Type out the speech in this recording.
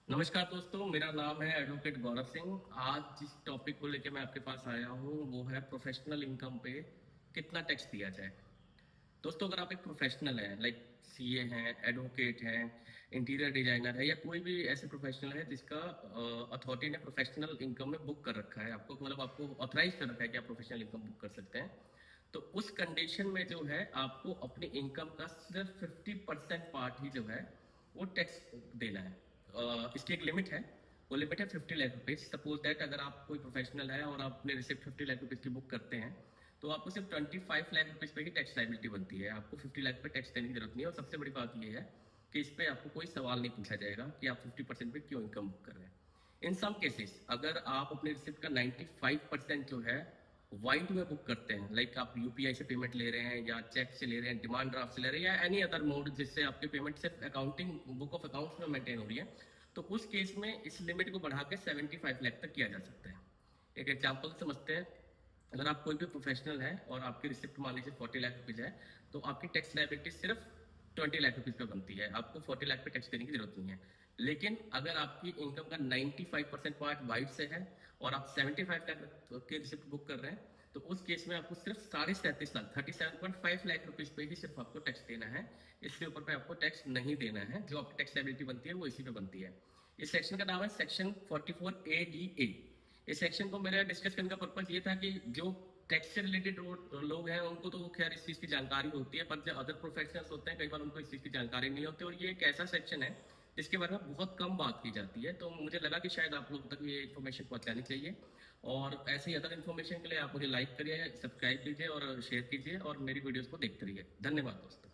नमस्कार दोस्तों, मेरा नाम है एडवोकेट गौरव सिंह। आज जिस टॉपिक को लेकर मैं आपके पास आया हूँ वो है प्रोफेशनल इनकम पे कितना टैक्स दिया जाए। दोस्तों, अगर आप एक प्रोफेशनल हैं, लाइक सीए हैं, एडवोकेट हैं, इंटीरियर डिजाइनर है, या कोई भी ऐसे प्रोफेशनल है जिसका अथॉरिटी ने प्रोफेशनल इनकम में बुक कर रखा है, आपको मतलब आपको ऑथराइज कर रखा है कि आप प्रोफेशनल इनकम बुक कर सकते हैं, तो उस कंडीशन में जो है आपको अपनी इनकम का सिर्फ 50% पार्ट ही जो है वो टैक्स देना है। इसकी एक लिमिट है, वो लिमिट है 50 लाख रुपीज। सपोज दैट अगर आप कोई प्रोफेशनल है और आप अपने रिसिप्ट 50 लाख रुपीज की बुक करते हैं, तो आपको सिर्फ 25 लाख रुपीज पे ही टैक्स लाइबिलिटी बनती है। आपको 50 लाख पे टैक्स देने की जरूरत नहीं है। और सबसे बड़ी बात यह है कि इस पे आपको कोई सवाल नहीं पूछा जाएगा कि आप 50% पे क्यों इनकम बुक कर रहे हैं। इन सम केसेस अगर आप अपने रिसिप्ट का 95% जो है वाइट में बुक करते हैं, लाइक आप यूपीआई से पेमेंट ले रहे हैं या चेक से ले रहे हैं, डिमांड ड्राफ्ट से ले रहे हैं, या एनी अदर मोड जिससे आपकी पेमेंट सिर्फ अकाउंटिंग बुक ऑफ अकाउंट्स में मेंटेन हो रही है, तो उस केस में इस लिमिट को बढ़ा के 75 लाख तक किया जा सकता है। एक एग्जाम्पल समझते हैं। अगर आप कोई भी प्रोफेशनल है और आपकी रिसिप्ट मान लीजिए 40 लाख रुपीज है, तो आपकी टैक्स लाइबिलिटी सिर्फ 20 लाख रुपीज पे बनती है। आपको 40 लाख पे टैक्स देने की जरूरत नहीं है। लेकिन अगर आपकी इनकम का 95% पार्ट वाइट से है और आप 75 लाख की रिसिप्ट बुक कर रहे हैं, तो उस केस में आपको सिर्फ 37.5 लाख 37.5 लाख रुपीज पे ही सिर्फ आपको टैक्स देना है। इसके ऊपर पे आपको टैक्स नहीं देना है। जो आपकी टैक्स लाइबिलिटी बनती है वो इसी पे बनती है। इस सेक्शन का नाम है सेक्शन 44A डी। इस सेक्शन को मेरा डिस्कस करने का पर्पज ये था कि जो टैक्स से रिलेटेड लोग हैं उनको तो खैर इस चीज की जानकारी होती है, पर जो अदर प्रोफेशनल्स होते हैं कई बार उनको इस चीज की जानकारी नहीं होती। और ये एक ऐसा सेक्शन है जिसके बारे में बहुत कम बात की जाती है, तो मुझे लगा कि शायद आप लोगों तक ये इन्फॉर्मेशन पहुंचानी चाहिए। और ऐसे ही अदर इन्फॉर्मेशन के लिए आप मुझे लाइक करिए, सब्सक्राइब कीजिए और शेयर कीजिए, और मेरी वीडियोस को देखते रहिए। धन्यवाद दोस्तों।